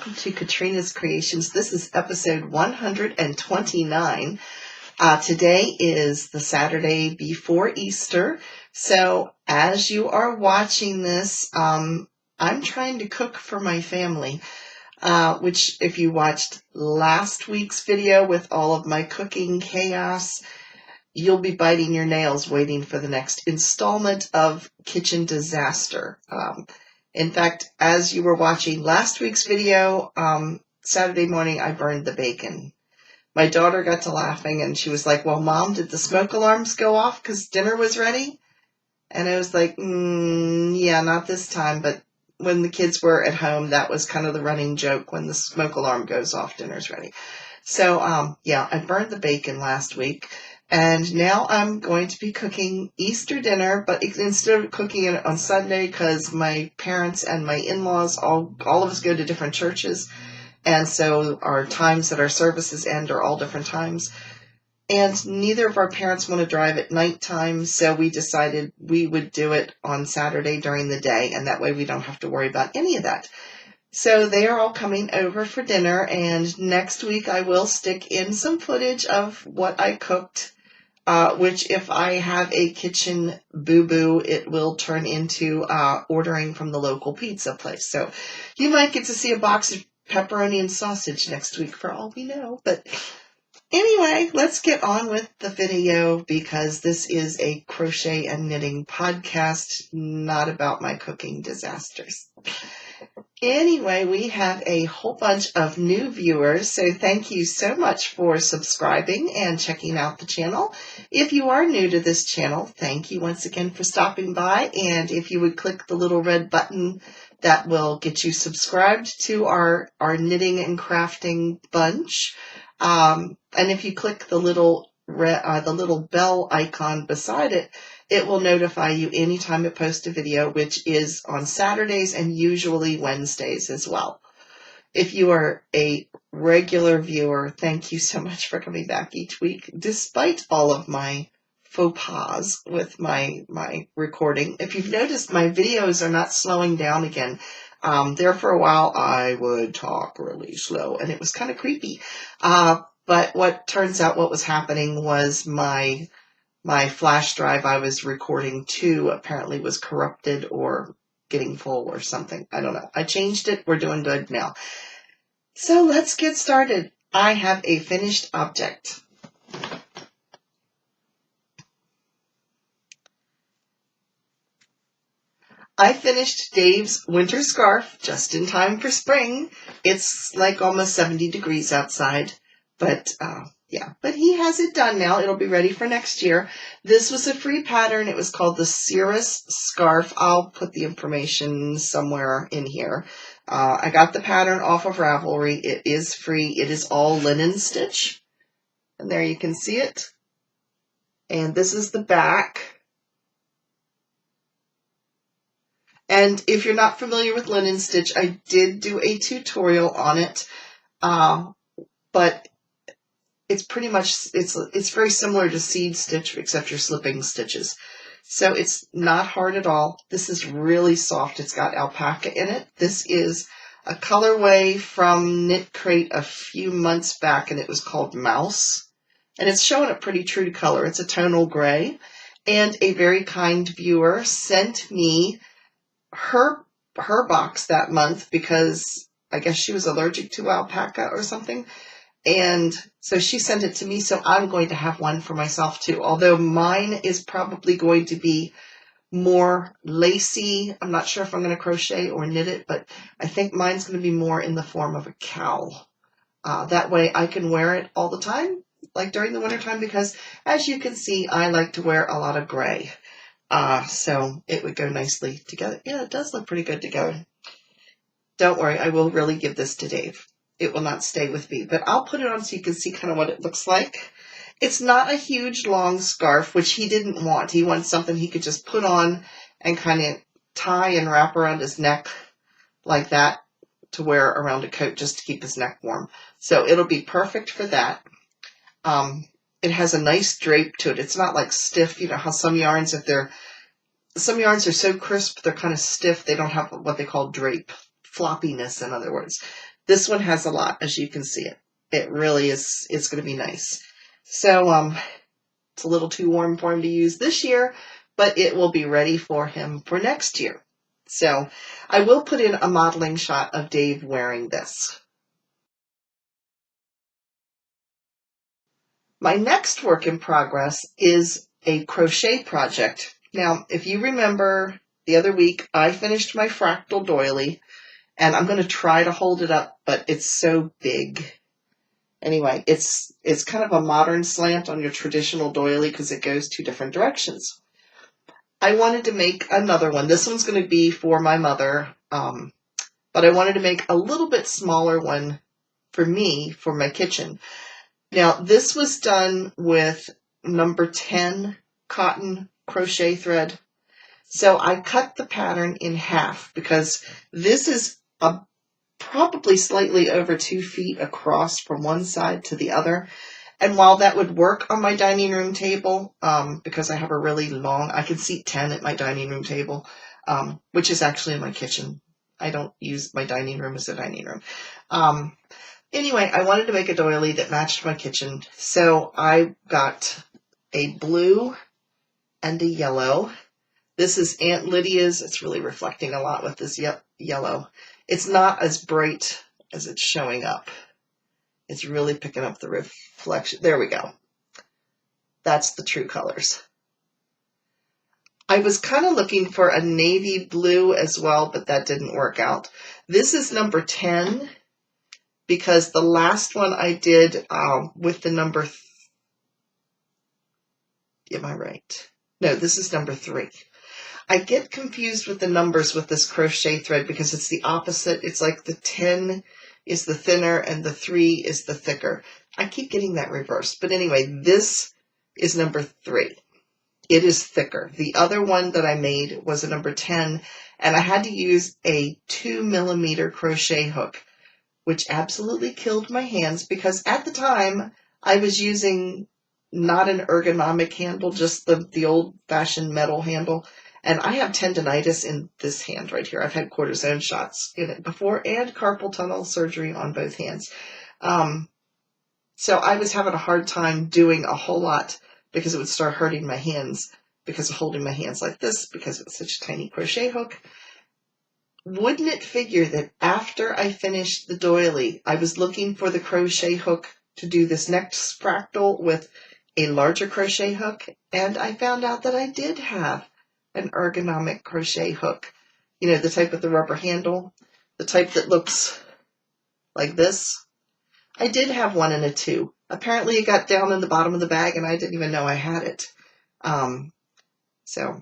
welcome to Katrina's Creations. This is episode 129. Today is the Saturday before Easter. So as you are watching this, I'm trying to cook for my family, which if you watched last week's video with all of my cooking chaos, you'll be biting your nails waiting for the next installment of Kitchen Disaster. In fact, as you were watching last week's video, Saturday morning, I burned the bacon. My daughter got to laughing and she was like, well, Mom, did the smoke alarms go off because dinner was ready? And I was like, yeah, not this time. But when the kids were at home, that was kind of the running joke. When the smoke alarm goes off, dinner's ready. So, yeah, I burned the bacon last week. And now I'm going to be cooking Easter dinner, but instead of cooking it on Sunday, because my parents and my in-laws, all of us go to different churches, and so our times that our services end are all different times. And neither of our parents want to drive at nighttime, so we decided we would do it on Saturday during the day, and that way we don't have to worry about any of that. So they are all coming over for dinner, and next week I will stick in some footage of what I cooked. Which if I have a kitchen boo-boo, it will turn into ordering from the local pizza place. So you might get to see a box of pepperoni and sausage next week for all we know. But anyway, let's get on with the video because this is a crochet and knitting podcast, not about my cooking disasters. Anyway, we have a whole bunch of new viewers, so thank you so much for subscribing and checking out the channel. If you are new to this channel, thank you once again for stopping by, and if you would click the little red button, that will get you subscribed to our knitting and crafting bunch. And if you click the little bell icon beside it, it will notify you anytime it posts a video, which is on Saturdays and usually Wednesdays as well. If you are a regular viewer, thank you so much for coming back each week, despite all of my faux pas with my recording. If you've noticed, my videos are not slowing down again. There for a while, I would talk really slow, and it was kind of creepy. But what turns out what was happening was my flash drive I was recording to apparently was corrupted or getting full or something. I don't know. I changed it. We're doing good now. So let's get started. I have a finished object. I finished Dave's winter scarf just in time for spring. It's like almost 70 degrees outside, but yeah, but he has it done now. It'll be ready for next year. This was a free pattern. It was called the Cirrus Scarf. I'll put the information somewhere in here. I got the pattern off of Ravelry. It is free. It is all linen stitch. And there you can see it. And this is the back. And if you're not familiar with linen stitch, I did do a tutorial on it. But it's pretty much, it's very similar to seed stitch, except you're slipping stitches. So it's not hard at all. This is really soft. It's got alpaca in it. This is a colorway from Knit Crate a few months back, and it was called Mouse. And it's showing up pretty true to color. It's a tonal gray. And a very kind viewer sent me her box that month because I guess she was allergic to alpaca or something. And so she sent it to me, so I'm going to have one for myself too, although mine is probably going to be more lacy. I'm not sure if I'm going to crochet or knit it, but I think mine's going to be more in the form of a cowl. That way I can wear it all the time, like during the wintertime, because as you can see, I like to wear a lot of gray. So it would go nicely together. Yeah, it does look pretty good together. Don't worry, I will really give this to Dave. It will not stay with me, but I'll put it on so you can see kind of what it looks like. It's not a huge long scarf, which he didn't want. He wants something he could just put on and kind of tie and wrap around his neck like that to wear around a coat just to keep his neck warm. So it'll be perfect for that. It has a nice drape to it. It's not like stiff, you know how some yarns, some yarns are so crisp, they're kind of stiff. They don't have what they call drape, floppiness in other words. This one has a lot, as you can see it. It really is, it's going to be nice. So it's a little too warm for him to use this year, but it will be ready for him for next year. So I will put in a modeling shot of Dave wearing this. My next work in progress is a crochet project. Now, if you remember the other week, I finished my Fractal doily, and I'm going to try to hold it up, but it's so big. Anyway, it's kind of a modern slant on your traditional doily because it goes two different directions. I wanted to make another one. This one's going to be for my mother, but I wanted to make a little bit smaller one for me, for my kitchen. Now, this was done with number 10 cotton crochet thread. So I cut the pattern in half because this is probably slightly over 2 feet across from one side to the other. And while that would work on my dining room table, because I have a really long, I can seat 10 at my dining room table, which is actually in my kitchen. I don't use my dining room as a dining room. Anyway, I wanted to make a doily that matched my kitchen. So I got a blue and a yellow. This is Aunt Lydia's. It's really reflecting a lot with this yellow. It's not as bright as it's showing up. It's really picking up the reflection. There we go. That's the true colors. I was kind of looking for a navy blue as well, but that didn't work out. This is number 10 because the last one I did with the number... Am I right? No, this is number 3. I get confused with the numbers with this crochet thread because it's the opposite. It's like the 10 is the thinner and the 3 is the thicker. I keep getting that reversed. But anyway, this is number 3. It is thicker. The other one that I made was a number 10, and I had to use a 2mm crochet hook, which absolutely killed my hands because at the time I was using not an ergonomic handle, just the old-fashioned metal handle. And I have tendonitis in this hand right here. I've had cortisone shots in it before and carpal tunnel surgery on both hands. So I was having a hard time doing a whole lot because it would start hurting my hands because of holding my hands like this because it was such a tiny crochet hook. Wouldn't it figure that after I finished the doily, I was looking for the crochet hook to do this next fractal with a larger crochet hook, and I found out that I did have an ergonomic crochet hook. You know, the type with the rubber handle, the type that looks like this. I did have one in a 2. Apparently it got down in the bottom of the bag and I didn't even know I had it. So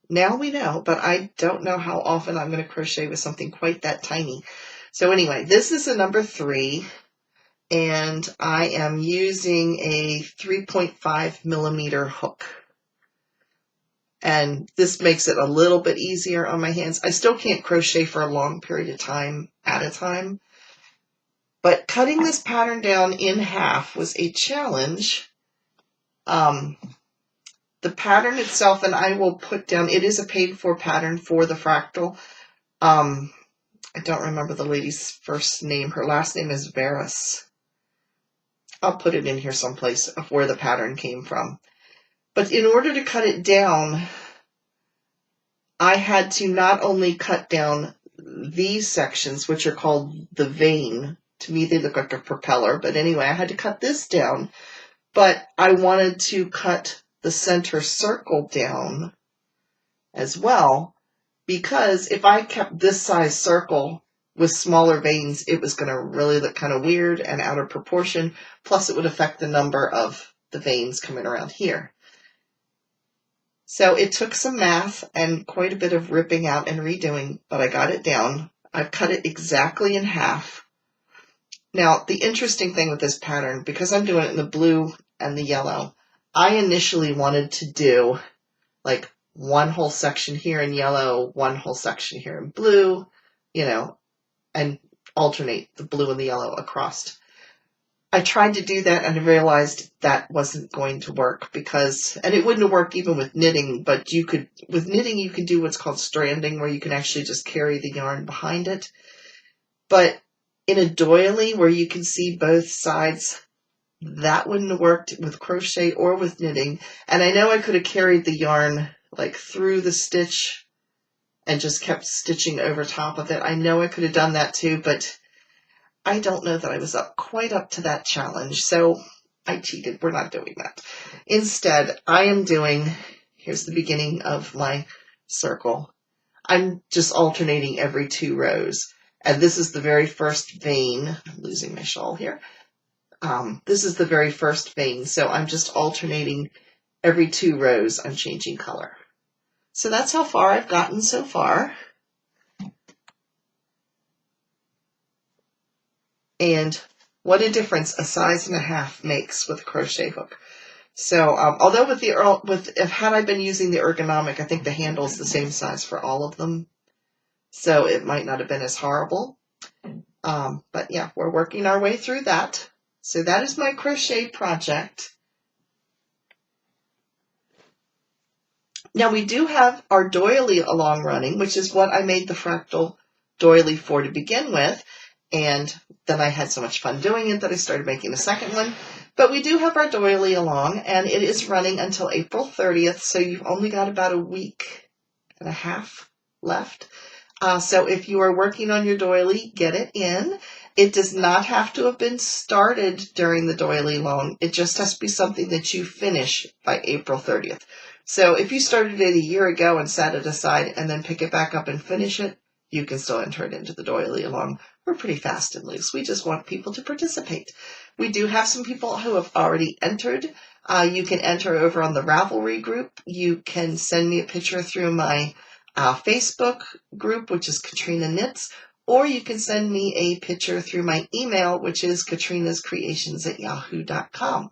now we know, but I don't know how often I'm going to crochet with something quite that tiny. So anyway, this is a number 3. And I am using a 3.5mm hook. And this makes it a little bit easier on my hands. I still can't crochet for a long period of time at a time. But cutting this pattern down in half was a challenge. The pattern itself, and I will put down, it is a paid-for pattern for the Fractal. I don't remember the lady's first name. Her last name is Varis. I'll put it in here someplace of where the pattern came from. But in order to cut it down, I had to not only cut down these sections, which are called the vane. To me, they look like a propeller. But anyway, I had to cut this down. But I wanted to cut the center circle down as well. Because if I kept this size circle with smaller veins, it was going to really look kind of weird and out of proportion. Plus, it would affect the number of the veins coming around here. So it took some math and quite a bit of ripping out and redoing, but I got it down. I've cut it exactly in half. Now, the interesting thing with this pattern, because I'm doing it in the blue and the yellow, I initially wanted to do like one whole section here in yellow, one whole section here in blue, you know, and alternate the blue and the yellow across. I tried to do that and I realized that wasn't going to work because, and it wouldn't have worked even with knitting, but you could, with knitting, you can do what's called stranding, where you can actually just carry the yarn behind it. But in a doily where you can see both sides, that wouldn't have worked with crochet or with knitting. And I know I could have carried the yarn like through the stitch and just kept stitching over top of it. I know I could have done that too, but I don't know that I was quite up to that challenge. So I cheated. We're not doing that. Instead, I am doing, here's the beginning of my circle. I'm just alternating every 2 rows. And this is the very first vein. I'm losing my shawl here. This is the very first vein. So I'm just alternating every 2 rows. I'm changing color. So that's how far I've gotten so far. And what a difference a 1.5 size makes with a crochet hook. So although had I been using the ergonomic, I think the handle is the same size for all of them. So it might not have been as horrible. But yeah, we're working our way through that. So that is my crochet project. Now we do have our doily along running, which is what I made the Fractal doily for to begin with. And then I had so much fun doing it that I started making a second one. But we do have our doily along, and it is running until April 30th. So you've only got about 1.5 weeks left. So if you are working on your doily, get it in. It does not have to have been started during the doily long. It just has to be something that you finish by April 30th. So if you started it a year ago and set it aside and then pick it back up and finish it, you can still enter it into the doily along. We're pretty fast and loose. We just want people to participate. We do have some people who have already entered. You can enter over on the Ravelry group. You can send me a picture through my Facebook group, which is Katrina Knits, or you can send me a picture through my email, which is katrinascreations@yahoo.com.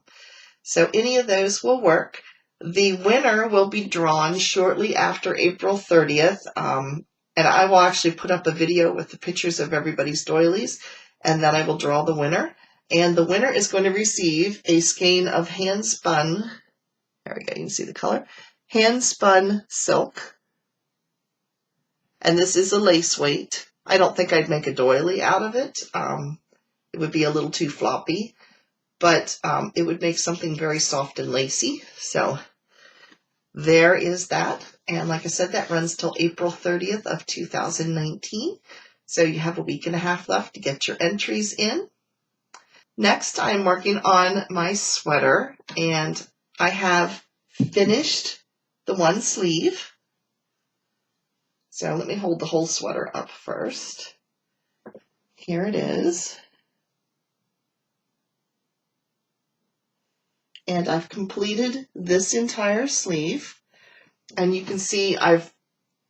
So any of those will work. The winner will be drawn shortly after April 30th. And I will actually put up a video with the pictures of everybody's doilies, and then I will draw the winner. And the winner is going to receive a skein of hand-spun, there we go, you can see the color, hand-spun silk. And this is a lace weight. I don't think I'd make a doily out of it. It would be a little too floppy, but it would make something very soft and lacy. So there is that. And like I said, that runs till April 30th of 2019. So you have 1.5 weeks left to get your entries in. Next, I'm working on my sweater, and I have finished the one sleeve. So let me hold the whole sweater up first. Here it is. And I've completed this entire sleeve. And you can see I've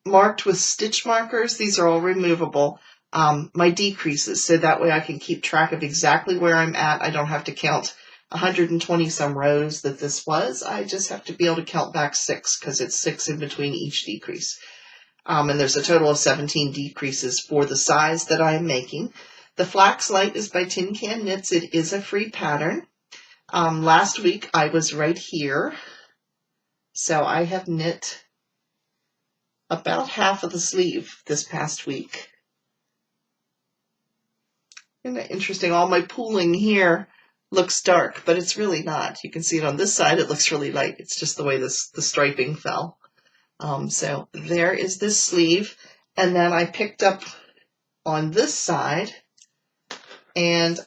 marked with stitch markers. These are all removable. My decreases, so that way I can keep track of exactly where I'm at. I don't have to count 120 some rows that this was. I just have to be able to count back 6 because it's 6 in between each decrease. And there's a total of 17 decreases for the size that I'm making. The Flax Light is by Tin Can Knits. It is a free pattern. Last week I was right here. So I have knit about half of the sleeve this past week. Isn't that interesting? All my pooling here looks dark, but it's really not. You can see it on this side. It looks really light. It's just the way the striping fell. So there is this sleeve. And then I picked up on this side, and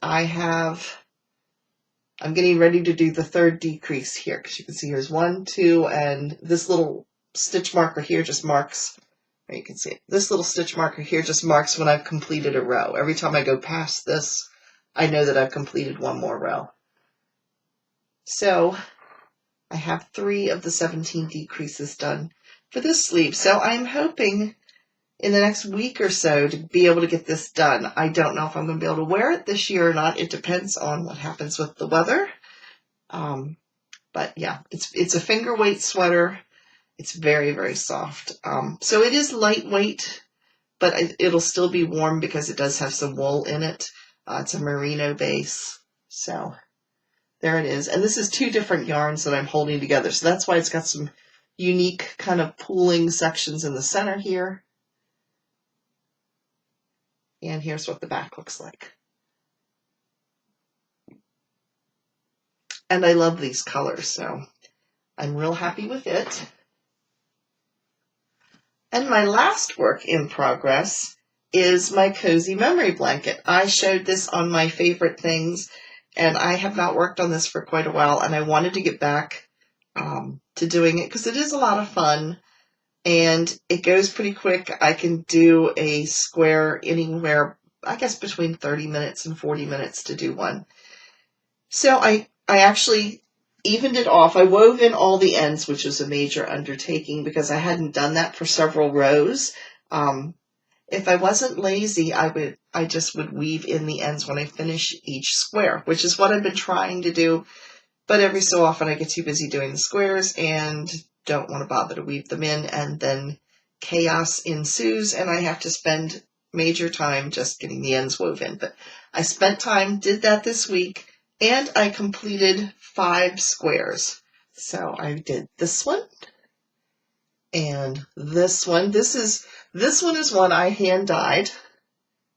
I'm getting ready to do the 3rd decrease here, because you can see here's 1, 2, and this little stitch marker here just marks, or you can see it, this little stitch marker here just marks when I've completed a row. Every time I go past this, I know that I've completed one more row. So I have 3 of the 17 decreases done for this sleeve. So I'm hoping in the next week or so to be able to get this done. I don't know if I'm going to be able to wear it this year or not. It depends on what happens with the weather. But yeah, it's a finger weight sweater. It's very, very soft. So it is lightweight, but it'll still be warm because it does have some wool in it. It's a merino base. So there it is. And this is 2 different yarns that I'm holding together. So that's why it's got some unique kind of pooling sections in the center here. And here's what the back looks like. And I love these colors, so I'm real happy with it. And my last work in progress is my cozy memory blanket. I showed this on my favorite things, and I have not worked on this for quite a while, and I wanted to get back to doing it because it is a lot of fun and it goes pretty quick. I can do a square anywhere, I guess between 30 minutes and 40 minutes to do one. So I actually evened it off. I wove in all the ends, which was a major undertaking because I hadn't done that for several rows. If I wasn't lazy, I just would weave in the ends when I finish each square, which is what I've been trying to do. But every so often I get too busy doing the squares and don't want to bother to weave them in, and then chaos ensues and I have to spend major time just getting the ends woven. But I spent time, did that this week, and I completed 5 squares. So I did this one and this one. This one is one I hand dyed,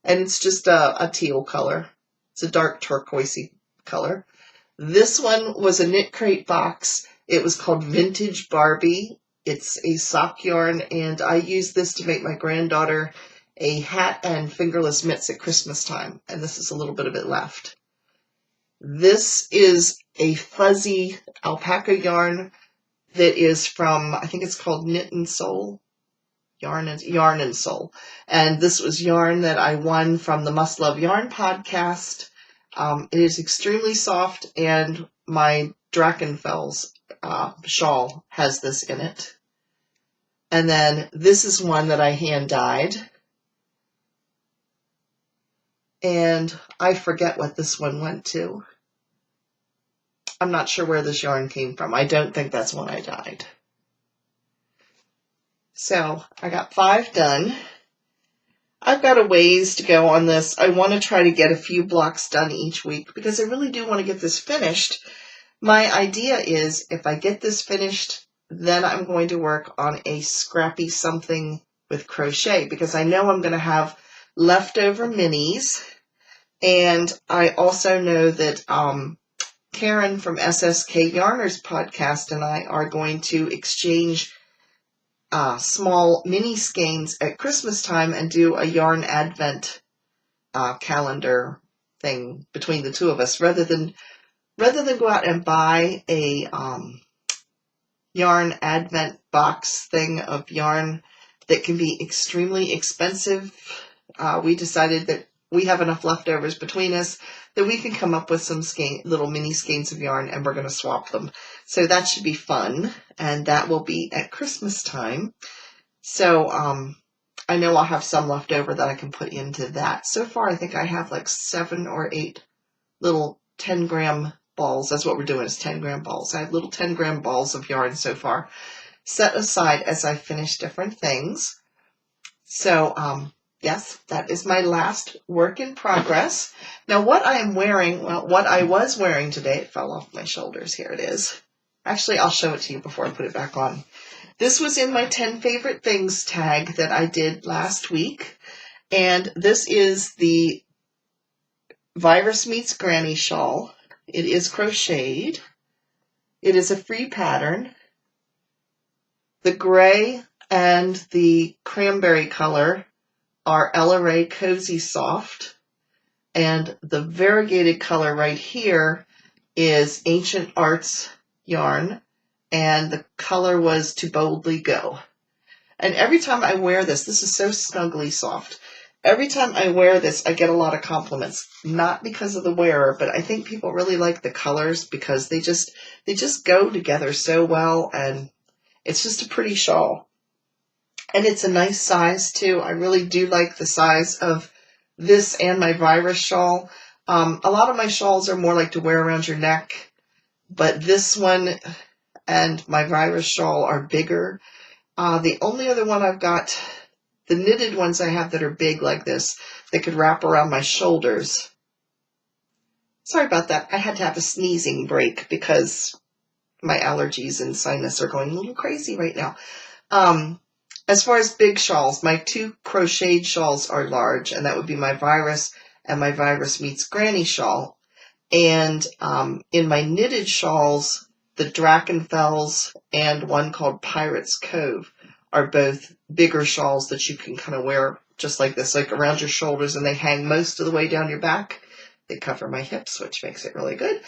and it's just a teal color. It's a dark turquoisey color. This one was a knit crate box. It was called Vintage Barbie. It's a sock yarn, and I used this to make my granddaughter a hat and fingerless mitts at Christmas time, and this is a little bit of it left. This is a fuzzy alpaca yarn that is from, I think it's called Knit and Soul. Yarn and Soul. And this was yarn that I won from the Must Love Yarn podcast. It is extremely soft, and my Drachenfels shawl has this in it. And then this is one that I hand dyed. And I forget what this one went to. I'm not sure where this yarn came from. I don't think that's one I dyed. So I got 5 done. I've got a ways to go on this. I want to try to get a few blocks done each week because I really do want to get this finished. My idea is if I get this finished, then I'm going to work on a scrappy something with crochet because I know I'm going to have leftover minis. And I also know that Karen from SSK Yarners podcast and I are going to exchange small mini skeins at Christmas time and do a yarn advent calendar thing between the two of us rather than go out and buy a yarn advent box thing of yarn that can be extremely expensive. We decided that we have enough leftovers between us that we can come up with some little mini skeins of yarn, and we're going to swap them. So that should be fun, and that will be at Christmas time. So I know I'll have some left over that I can put into that. So far, I think I have like 7 or 8 little 10-gram balls. That's what we're doing, is 10-gram balls. I have little 10-gram balls of yarn so far set aside as I finish different things. So, yes, that is my last work in progress. Now, what I am wearing, well, what I was wearing today, it fell off my shoulders. Here it is. Actually, I'll show it to you before I put it back on. This was in my 10 favorite things tag that I did last week. And this is the Varis Meets Granny shawl. It is crocheted. It is a free pattern. The gray and the cranberry color are Ella Ray Cozy Soft, and the variegated color right here is Ancient Arts yarn, and the color was To Boldly Go. And every time I wear this is so snuggly soft. Every time I wear this, I get a lot of compliments, not because of the wearer, but I think people really like the colors because they just go together so well, and it's just a pretty shawl. And it's a nice size, too. I really do like the size of this and my Varis shawl. A lot of my shawls are more like to wear around your neck, but this one and my Varis shawl are bigger. The only other one I've got, the knitted ones I have that are big like this, that could wrap around my shoulders. Sorry about that. I had to have a sneezing break because my allergies and sinus are going a little crazy right now. As far as big shawls, my 2 crocheted shawls are large, and that would be my Varis and my Varis Meets Granny shawl. And in my knitted shawls, the Drachenfels and one called Pirate's Cove are both bigger shawls that you can kind of wear just like this, like around your shoulders, and they hang most of the way down your back. They cover my hips, which makes it really good.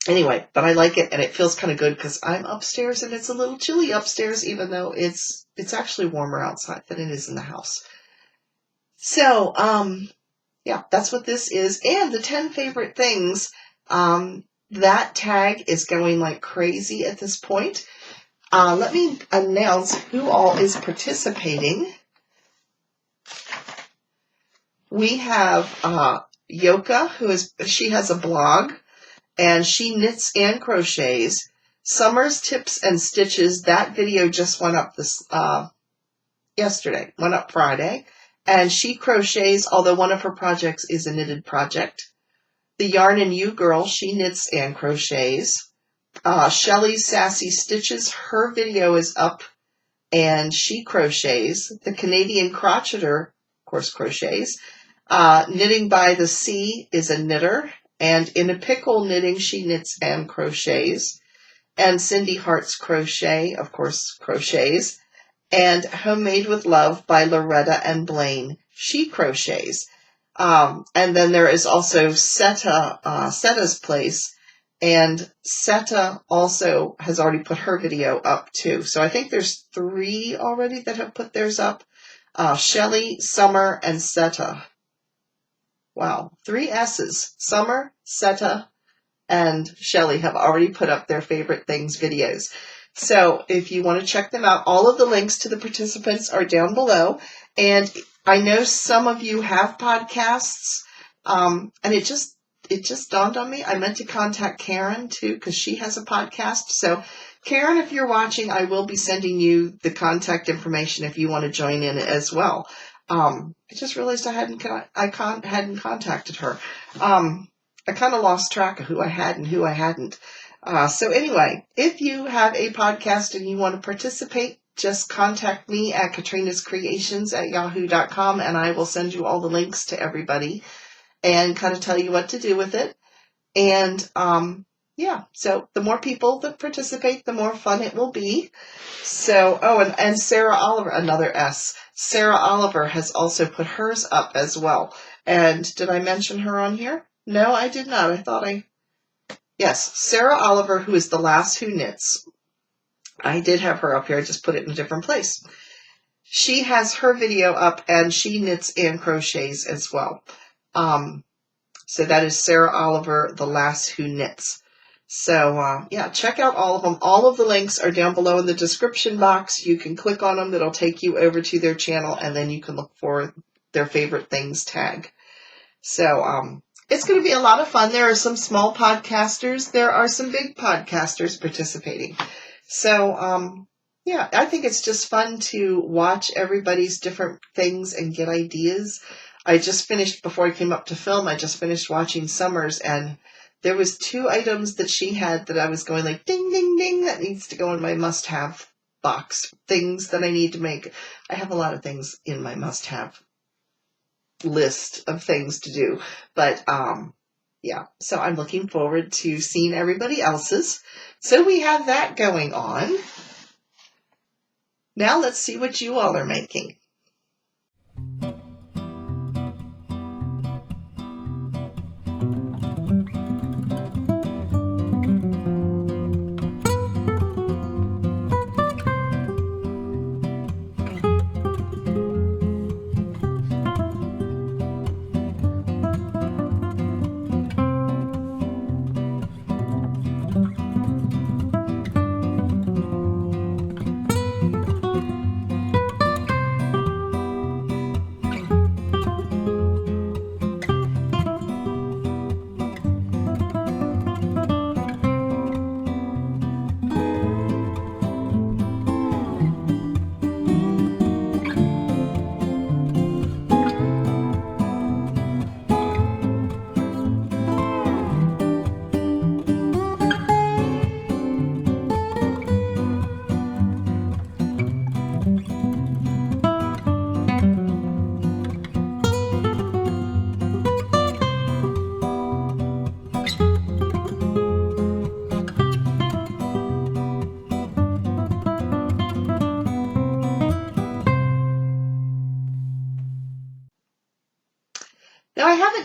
Anyway, but I like it, and it feels kind of good because I'm upstairs and it's a little chilly upstairs, even though it's actually warmer outside than it is in the house. So, yeah, that's what this is. And the 10 favorite things, that tag is going like crazy at this point. Let me announce who all is participating. We have Yoka, she has a blog, and she knits and crochets. Summer's Tips and Stitches, that video just went up yesterday, went up Friday. And she crochets, although one of her projects is a knitted project. The Yarn and Ewe Girl, she knits and crochets. Shelley's Sassy Stitches, her video is up and she crochets. The Canadian Crocheter, of course, crochets. Knitting by the Sea is a knitter. And in A Pickle Knitting, she knits and crochets. And Cindy Hart's Crochet, of course, crochets. And Homemade with Love by Loretta and Blaine, she crochets. And then there is also Seta's Place. And Seta also has already put her video up too. So I think there's 3 already that have put theirs up. Shelley, Summer, and Seta. Wow, 3 S's. Summer, Seta, and Shelley have already put up their favorite things videos. So if you want to check them out, all of the links to the participants are down below. And I know some of you have podcasts, and it just dawned on me. I meant to contact Karen too, because she has a podcast. So Karen, if you're watching, I will be sending you the contact information if you want to join in as well. I just realized I hadn't contacted her. I kind of lost track of who I had and who I hadn't. So anyway, if you have a podcast and you want to participate, just contact me at Katrinascreations@yahoo.com, and I will send you all the links to everybody and kind of tell you what to do with it. And yeah, so the more people that participate, the more fun it will be. So, and Sarah Oliver, another S. Sarah Oliver has also put hers up as well. And did I mention her on here? No, I did not. Yes, Sarah Oliver, who is the last Who Knits. I did have her up here. I just put it in a different place. She has her video up, and she knits and crochets as well. So that is Sarah Oliver, the last Who Knits. So, yeah, check out all of them. All of the links are down below in the description box. You can click on them. That'll take you over to their channel, and then you can look for their favorite things tag. So, it's going to be a lot of fun. There are some small podcasters. There are some big podcasters participating. So, yeah, I think it's just fun to watch everybody's different things and get ideas. I just finished, before I came up to film, I just finished watching Summer's, and there was 2 items that she had that I was going like, ding, ding, ding, that needs to go in my must-have box. Things that I need to make. I have a lot of things in my must-have list of things to do. But, yeah, so I'm looking forward to seeing everybody else's. So we have that going on. Now let's see what you all are making.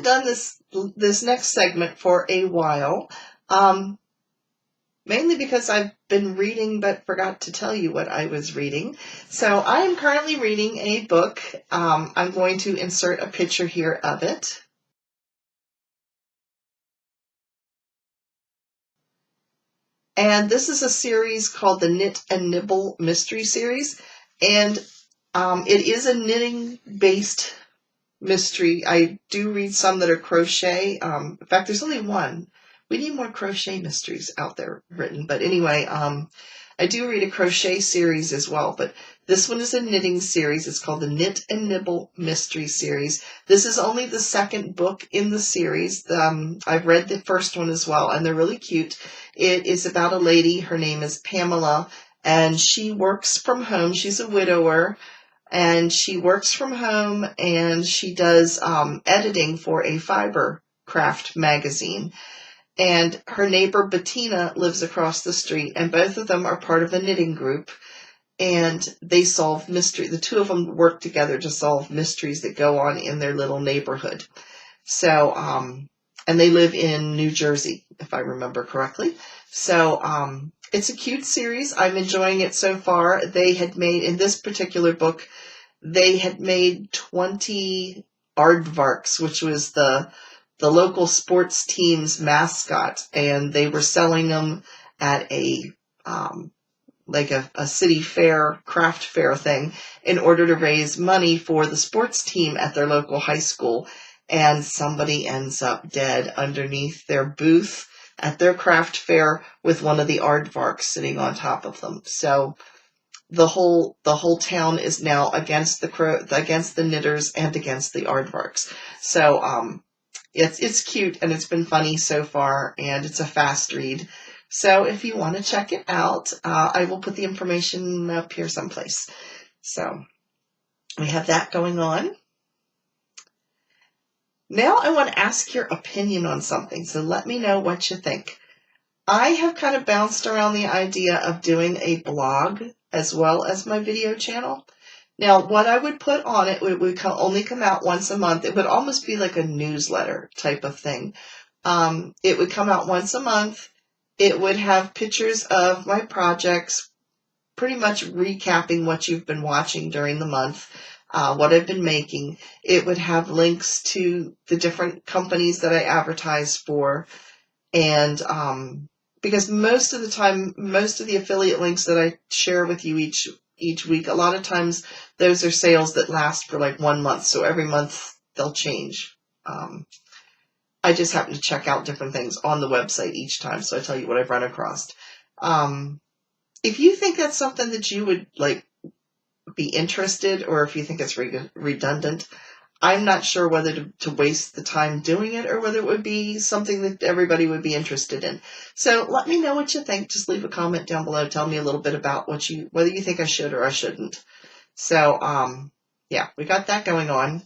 done this next segment for a while, mainly because I've been reading but forgot to tell you what I was reading. So I am currently reading a book. I'm going to insert a picture here of it. And this is a series called the Knit and Nibble Mystery Series. And it is a knitting-based mystery. I do read some that are crochet. In fact, there's only one. We need more crochet mysteries out there written. But anyway, I do read a crochet series as well. But this one is a knitting series. It's called the Knit and Nibble Mystery Series. This is only the second book in the series. I've read the first one as well, and they're really cute. It is about a lady. Her name is Pamela, and she works from home. She's a widower, and she works from home, and she does editing for a fiber craft magazine. And her neighbor Bettina lives across the street, and both of them are part of a knitting group, and they solve mystery. The two of them work together to solve mysteries that go on in their little neighborhood. So, and they live in New Jersey, if I remember correctly. So, it's a cute series. I'm enjoying it so far. They had made, in this particular book, they had made 20 aardvarks, which was the local sports team's mascot, and they were selling them at a city fair, craft fair thing, in order to raise money for the sports team at their local high school. And somebody ends up dead underneath their booth at their craft fair with one of the aardvarks sitting on top of them. So the whole town is now against the knitters and against the aardvarks. So it's cute, and it's been funny so far, and it's a fast read. So if you want to check it out, I will put the information up here someplace. So we have that going on. Now I want to ask your opinion on something, so let me know what you think. I have kind of bounced around the idea of doing a blog as well as my video channel. Now, what I would put on it would only come out once a month. It would almost be like a newsletter type of thing. It would come out once a month. It would have pictures of my projects, pretty much recapping what you've been watching during the month, what I've been making. It would have links to the different companies that I advertise for. And because most of the time, most of the affiliate links that I share with you each week, a lot of times those are sales that last for like 1 month. So every month they'll change. I just happen to check out different things on the website each time. So I tell you what I've run across. If you think that's something that you would like be interested, or if you think it's redundant, I'm not sure whether to waste the time doing it or whether it would be something that everybody would be interested in. So let me know what you think. Just leave a comment down below. Tell me a little bit about whether you think I should or I shouldn't. So, yeah, we got that going on.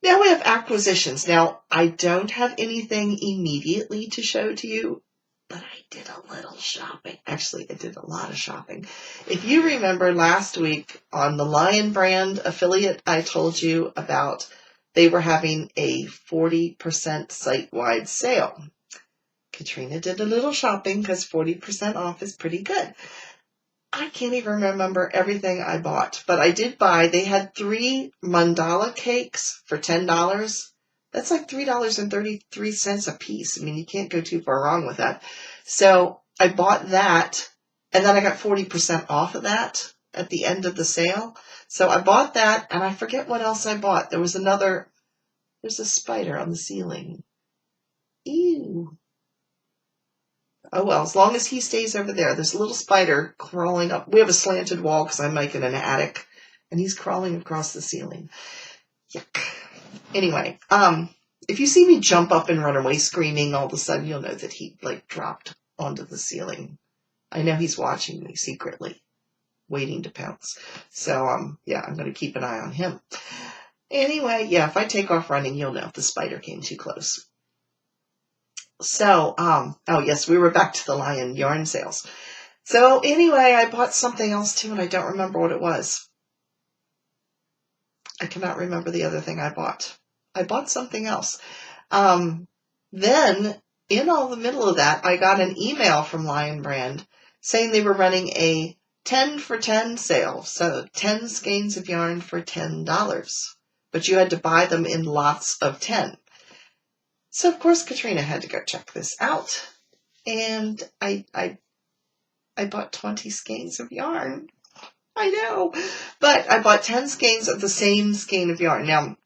Now we have acquisitions. Now, I don't have anything immediately to show to you, but I did a little shopping. Actually, I did a lot of shopping. If you remember last week on the Lion brand affiliate, I told you about they were having a 40% site-wide sale. Katrina did a little shopping because 40% off is pretty good. I can't even remember everything I bought, but I did buy, they had 3 mandala cakes for $10. That's like $3.33 a piece. I mean, you can't go too far wrong with that. So I bought that, and then I got 40% off of that at the end of the sale. So I bought that, and I forget what else I bought. There's a spider on the ceiling. Ew. Oh, well, as long as he stays over there. There's a little spider crawling up. We have a slanted wall because I'm making an attic, and he's crawling across the ceiling. Yuck. Anyway, if you see me jump up and run away screaming, all of a sudden you'll know that he, dropped onto the ceiling. I know he's watching me secretly, waiting to pounce. So, yeah, I'm going to keep an eye on him. Anyway, yeah, if I take off running, you'll know if the spider came too close. So, oh yes, we were back to the Lion yarn sales. So anyway, I bought something else too, and I don't remember what it was. I cannot remember the other thing I bought. I bought something else. Then, in all the middle of that, I got an email from Lion Brand saying they were running a 10 for 10 sale. So 10 skeins of yarn for $10. But you had to buy them in lots of 10. So, of course, Katrina had to go check this out. And I bought 20 skeins of yarn. I know. But I bought 10 skeins of the same skein of yarn. Now,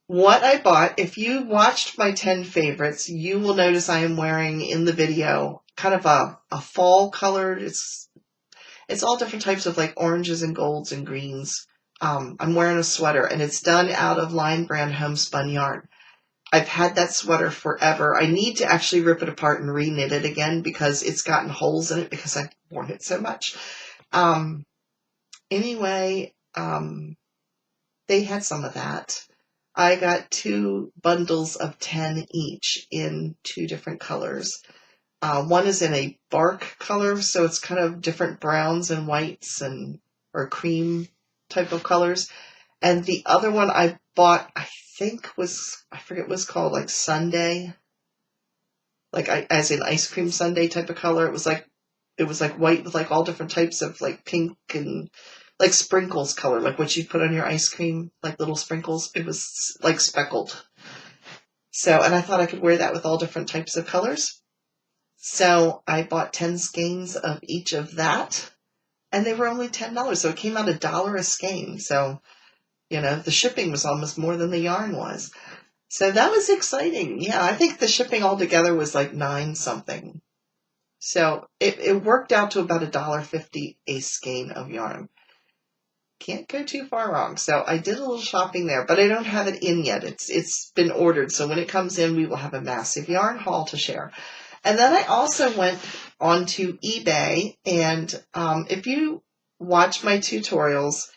what I bought, if you watched my 10 favorites, you will notice I am wearing in the video kind of a fall colored, it's all different types of like oranges and golds and greens. I'm wearing a sweater and it's done out of Lion Brand homespun yarn. I've had that sweater forever. I need to actually rip it apart and re-knit it again because it's gotten holes in it because I've worn it so much. Anyway, they had some of that. I got 2 bundles of 10 each in 2 different colors. One is in a bark color, so it's kind of different browns and whites or cream type of colors. And the other one I bought, I forget what it's called, like sundae, like as in ice cream sundae type of color. It was like white with like all different types of like pink and like sprinkles color, like what you put on your ice cream, like little sprinkles. It was like speckled. So, and I thought I could wear that with all different types of colors. So I bought 10 skeins of each of that, and they were only $10. So it came out $1 a skein. So, the shipping was almost more than the yarn was. So that was exciting. Yeah, I think the shipping altogether was like $9 something. So it worked out to about $1.50 a skein of yarn. Can't go too far wrong. So I did a little shopping there, but I don't have it in yet. It's been ordered. So when it comes in, we will have a massive yarn haul to share. And then I also went onto eBay, and if you watch my tutorials,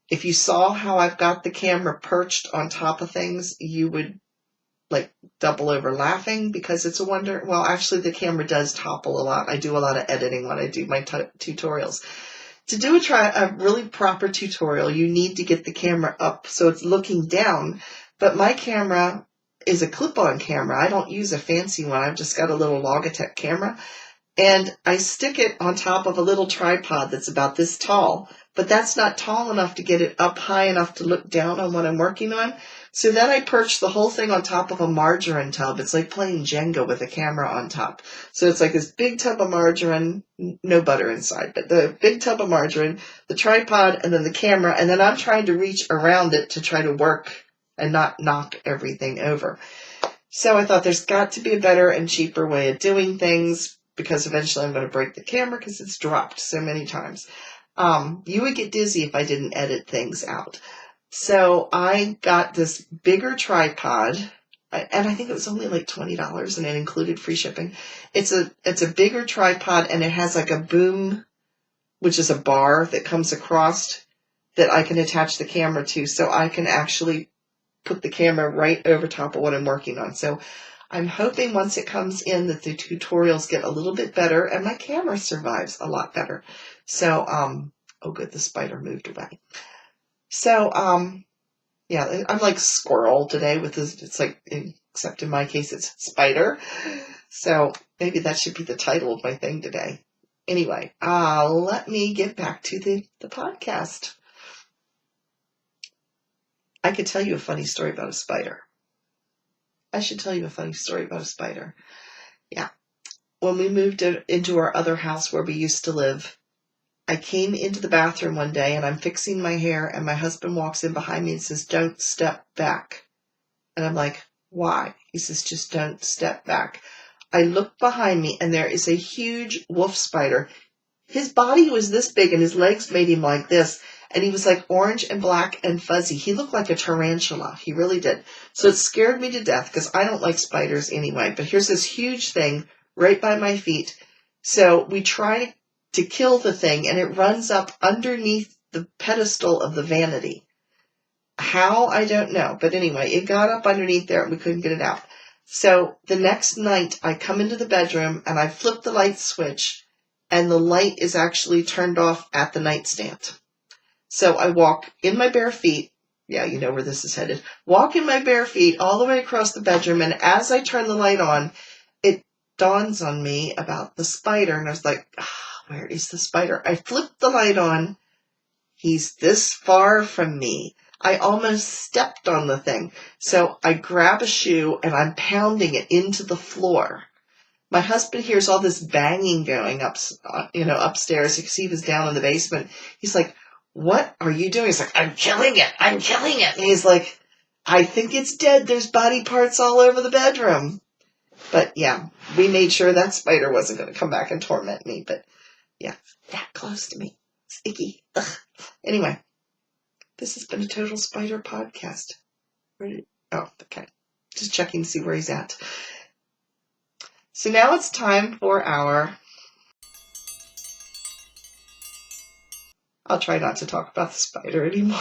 if you saw how I've got the camera perched on top of things, you would like double over laughing because it's a wonder. Well, actually, the camera does topple a lot. I do a lot of editing when I do my tutorials. To do a really proper tutorial, you need to get the camera up so it's looking down. But my camera is a clip-on camera. I don't use a fancy one. I've just got a little Logitech camera. And I stick it on top of a little tripod that's about this tall. But that's not tall enough to get it up high enough to look down on what I'm working on. So then I perch the whole thing on top of a margarine tub. It's like playing Jenga with a camera on top. So it's like this big tub of margarine, no butter inside, but the big tub of margarine, the tripod, and then the camera. And then I'm trying to reach around it to try to work and not knock everything over. So I thought there's got to be a better and cheaper way of doing things because eventually I'm going to break the camera because it's dropped so many times. You would get dizzy if I didn't edit things out. So I got this bigger tripod, and I think it was only like $20, and it included free shipping. It's a bigger tripod, and it has like a boom, which is a bar that comes across that I can attach the camera to, so I can actually put the camera right over top of what I'm working on. So I'm hoping once it comes in that the tutorials get a little bit better and my camera survives a lot better. So, oh good, the spider moved away. So, yeah, I'm like Squirrel today with this, it's like, except in my case, it's spider. So maybe that should be the title of my thing today. Anyway, let me get back to the podcast. I could tell you a funny story about a spider. I should tell you a funny story about a spider. Yeah. When we moved into our other house where we used to live, I came into the bathroom one day and I'm fixing my hair and my husband walks in behind me and says, "Don't step back." And I'm like, "Why?" He says, "Just don't step back." I look behind me and there is a huge wolf spider. His body was this big and his legs made him like this. And he was like orange and black and fuzzy. He looked like a tarantula. He really did. So it scared me to death because I don't like spiders anyway. But here's this huge thing right by my feet. So we try to kill the thing and it runs up underneath the pedestal of the vanity. How? I don't know. But anyway, it got up underneath there and we couldn't get it out. So the next night I come into the bedroom and I flip the light switch and the light is actually turned off at the nightstand. So I walk in my bare feet. yeah, you know where this is headed. Walk in my bare feet all the way across the bedroom, and as I turn the light on, it dawns on me about the spider, and I was like, where is the spider? I flipped the light on. He's this far from me. I almost stepped on the thing. So I grab a shoe and I'm pounding it into the floor. My husband hears all this banging going up, upstairs because he was down in the basement. He's like, what are you doing? He's like, I'm killing it. I'm killing it. And he's like, I think it's dead. There's body parts all over the bedroom. But yeah, we made sure that spider wasn't going to come back and torment me. But yeah, that close to me. It's icky. Ugh. Anyway, this has been a total spider podcast. Okay. Just checking to see where he's at. So now it's time for I'll try not to talk about the spider anymore.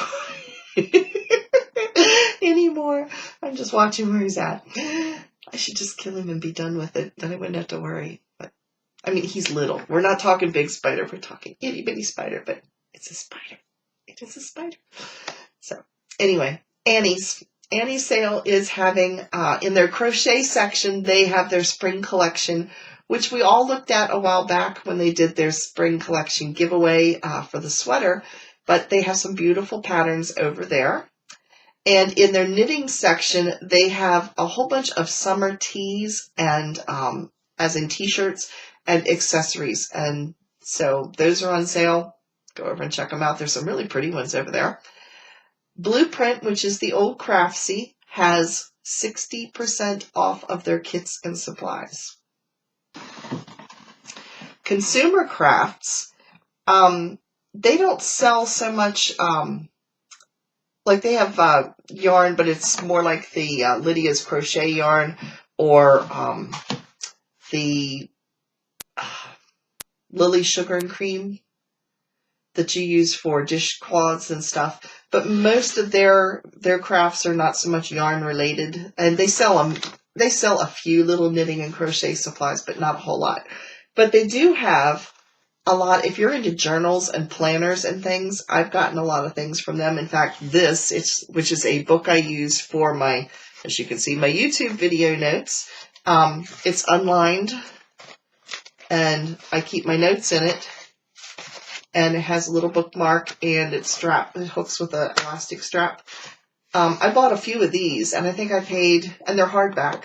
I'm just watching where he's at. I should just kill him and be done with it. Then I wouldn't have to worry. But I mean, he's little. We're not talking big spider. We're talking itty bitty spider, but it's a spider. It is a spider. So anyway, Annie's sale is having, in their crochet section, they have their spring collection, which we all looked at a while back when they did their spring collection giveaway for the sweater. But they have some beautiful patterns over there. And in their knitting section, they have a whole bunch of summer tees and, as in t-shirts and accessories. And so those are on sale. Go over and check them out. There's some really pretty ones over there. Bluprint, which is the old Craftsy, has 60% off of their kits and supplies. Consumer Crafts, they don't sell so much, like they have yarn, but it's more like the Lydia's crochet yarn or the Lily Sugar and Cream that you use for dishcloths and stuff. But most of their crafts are not so much yarn related, and they sell a few little knitting and crochet supplies, but not a whole lot. But they do have a lot. If you're into journals and planners and things, I've gotten a lot of things from them. In fact, which is a book I use for my, as you can see, my YouTube video notes. It's unlined, and I keep my notes in it. And it has a little bookmark, and it's strapped. It hooks with an elastic strap. I bought a few of these, and I think I paid, and they're hardback.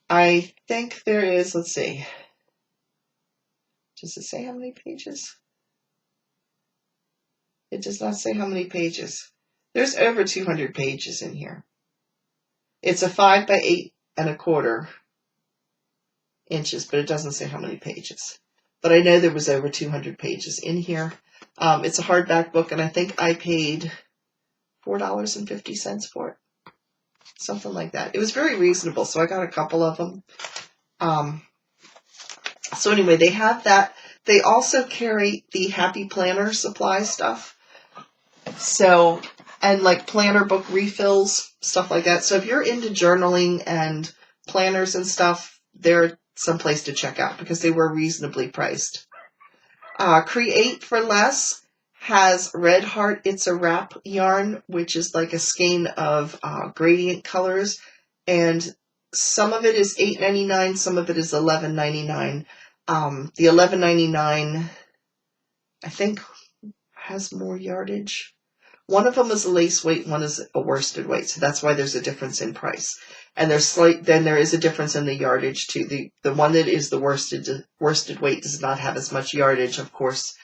I think there is, let's see. Does it say how many pages? It does not say how many pages. There's over 200 pages in here. It's a 5 by 8¼ inches, but it doesn't say how many pages. But I know there was over 200 pages in here. It's a hardback book, and I think I paid $4.50 for it. Something like that. It was very reasonable, so I got a couple of them. So anyway, they have that. They also carry the Happy Planner supply stuff. So, and like planner book refills, stuff like that. So if you're into journaling and planners and stuff, they're someplace to check out because they were reasonably priced. Create for Less has Red Heart It's a Wrap yarn, which is like a skein of gradient colors, and some of it is $8.99, some of it is $11.99. The $11.99, I think, has more yardage. One of them is a lace weight, one is a worsted weight, so that's why there's a difference in price. And then there is a difference in the yardage too. The one that is the worsted weight does not have as much yardage, of course,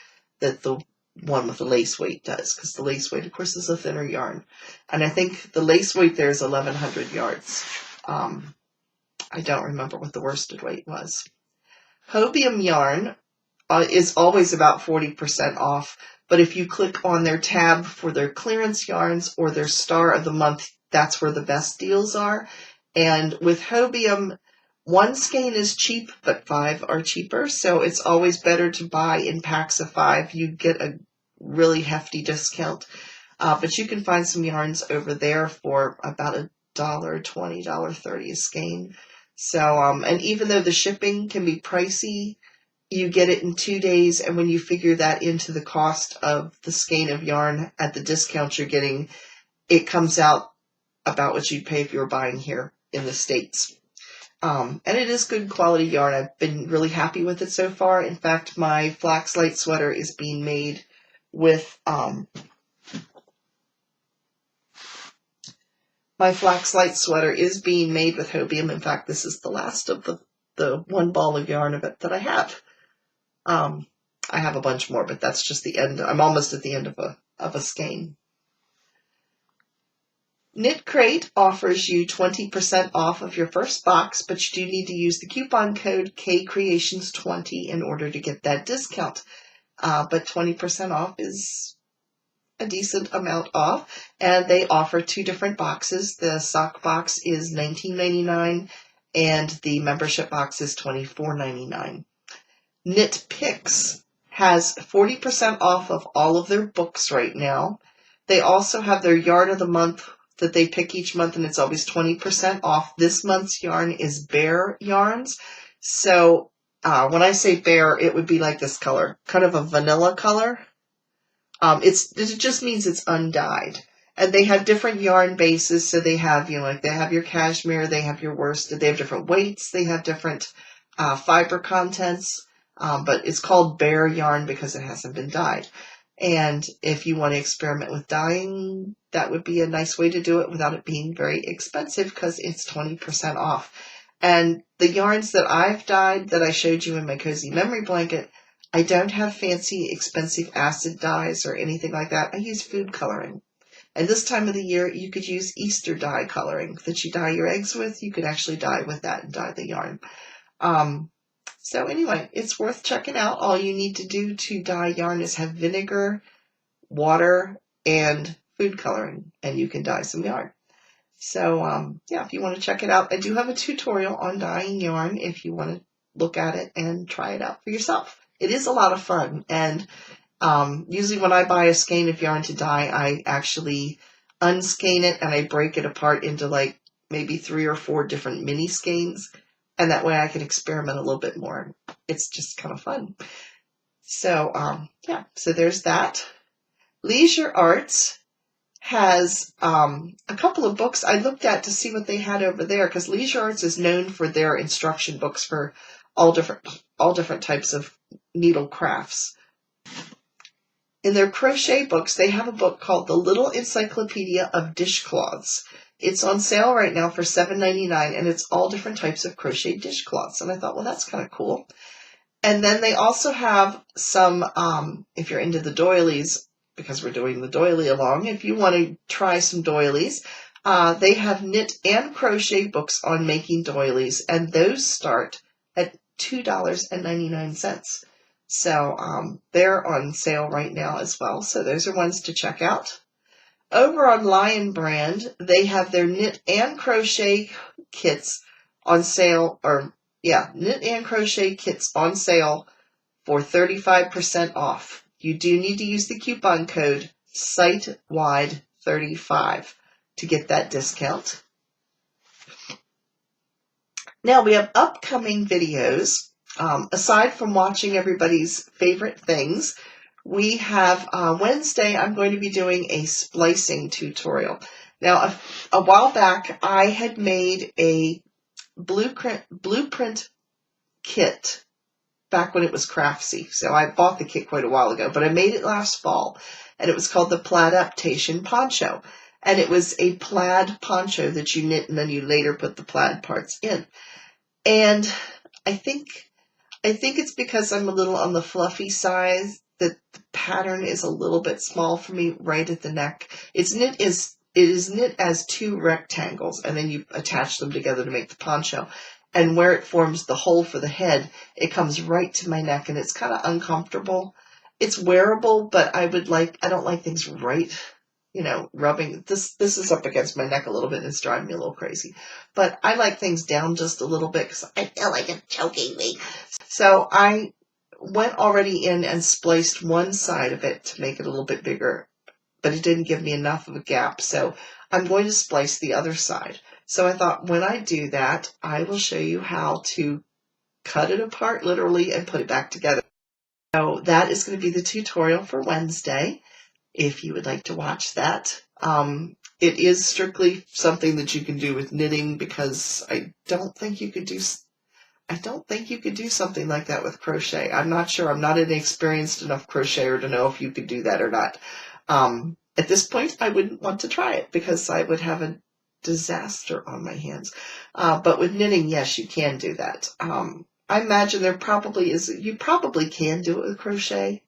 that the one with the lace weight does, because the lace weight, of course, is a thinner yarn. And I think the lace weight there is 1,100 yards. I don't remember what the worsted weight was. Hobium Yarn is always about 40% off, but if you click on their tab for their clearance yarns or their star of the month, that's where the best deals are. And with Hobium, one skein is cheap, but 5 are cheaper, so it's always better to buy in packs of 5. You get a really hefty discount, but you can find some yarns over there for about $1.20, $1.30 a skein. So, and even though the shipping can be pricey, you get it in 2 days, and when you figure that into the cost of the skein of yarn at the discount you're getting, it comes out about what you'd pay if you were buying here in the States. And it is good quality yarn. I've been really happy with it so far. In fact, my flax light sweater is being made with Hobium. In fact, this is the last of the one ball of yarn of it that I have. I have a bunch more, but that's just the end. I'm almost at the end of a skein. Knit Crate offers you 20% off of your first box, but you do need to use the coupon code KCreations20 in order to get that discount. But 20% off is a decent amount off, and they offer 2 different boxes. The sock box is $19.99, and the membership box is $24.99. Knit Picks has 40% off of all of their books right now. They also have their yarn of the month that they pick each month, and it's always 20% off. This month's yarn is Bear yarns. So when I say bear, it would be like this color, kind of a vanilla color. It just means it's undyed. And they have different yarn bases. So they have, they have your cashmere, they have your worsted, they have different weights, they have different fiber contents. But it's called Bear yarn because it hasn't been dyed. And if you want to experiment with dyeing, that would be a nice way to do it without it being very expensive because it's 20% off. And the yarns that I've dyed that I showed you in my cozy memory blanket, I don't have fancy expensive acid dyes or anything like that. I use food coloring. And this time of the year, you could use Easter dye coloring that you dye your eggs with. You could actually dye with that and dye the yarn. So anyway, it's worth checking out. All you need to do to dye yarn is have vinegar, water, and food coloring, and you can dye some yarn. So yeah, if you want to check it out, I do have a tutorial on dyeing yarn if you want to look at it and try it out for yourself. It is a lot of fun, and usually when I buy a skein of yarn to dye, I actually unskein it and I break it apart into like maybe 3 or 4 different mini skeins. And that way I can experiment a little bit more. It's just kind of fun. So, yeah, so there's that. Leisure Arts has a couple of books I looked at to see what they had over there, because Leisure Arts is known for their instruction books for all different types of needle crafts. In their crochet books, they have a book called The Little Encyclopedia of Dishcloths. It's on sale right now for $7.99, and it's all different types of crochet dishcloths. And I thought, well, that's kind of cool. And then they also have some, if you're into the doilies, because we're doing the doily along, if you want to try some doilies, they have knit and crochet books on making doilies, and those start at $2.99. So they're on sale right now as well. So those are ones to check out. Over on Lion Brand, they have their knit and crochet kits on sale, knit and crochet kits on sale for 35% off. You do need to use the coupon code SITEWIDE35 to get that discount. Now we have upcoming videos. Aside from watching everybody's favorite things, we have Wednesday, I'm going to be doing a splicing tutorial. Now, a while back, I had made a blueprint kit back when it was Craftsy. So I bought the kit quite a while ago, but I made it last fall, and it was called the Plaidaptation Poncho. And it was a plaid poncho that you knit, and then you later put the plaid parts in. And I think it's because I'm a little on the fluffy side that the pattern is a little bit small for me right at the neck. It is knit as 2 rectangles, and then you attach them together to make the poncho. And where it forms the hole for the head, it comes right to my neck, and it's kind of uncomfortable. It's wearable, but I don't like things right, rubbing. This is up against my neck a little bit, and it's driving me a little crazy. But I like things down just a little bit because I feel like it's choking me. So I went already in and spliced one side of it to make it a little bit bigger, but it didn't give me enough of a gap. So I'm going to splice the other side. So I thought when I do that, I will show you how to cut it apart literally and put it back together. So that is going to be the tutorial for Wednesday, if you would like to watch that. it is strictly something that you can do with knitting, because I don't think you could do something like that with crochet. I'm not sure. I'm not an experienced enough crocheter to know if you could do that or not. At this point, I wouldn't want to try it because I would have a disaster on my hands. But with knitting, yes, you can do that. I imagine there probably is. You probably can do it with crochet.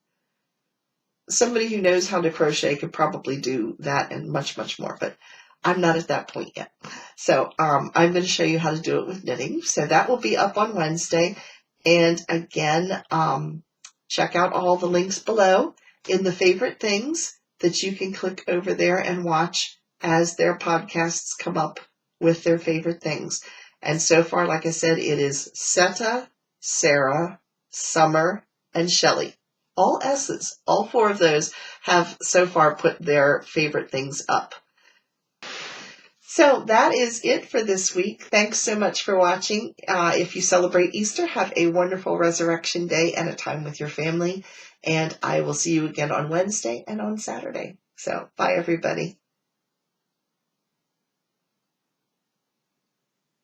Somebody who knows how to crochet could probably do that and much, much more, but I'm not at that point yet. So I'm going to show you how to do it with knitting. So that will be up on Wednesday. And again, check out all the links below in the favorite things that you can click over there and watch as their podcasts come up with their favorite things. And so far, like I said, it is Seta, Sarah, Summer, and Shelley. All S's. All 4 of those have so far put their favorite things up. So that is it for this week. Thanks so much for watching. If you celebrate Easter, have a wonderful Resurrection Day and a time with your family. And I will see you again on Wednesday and on Saturday. So bye, everybody.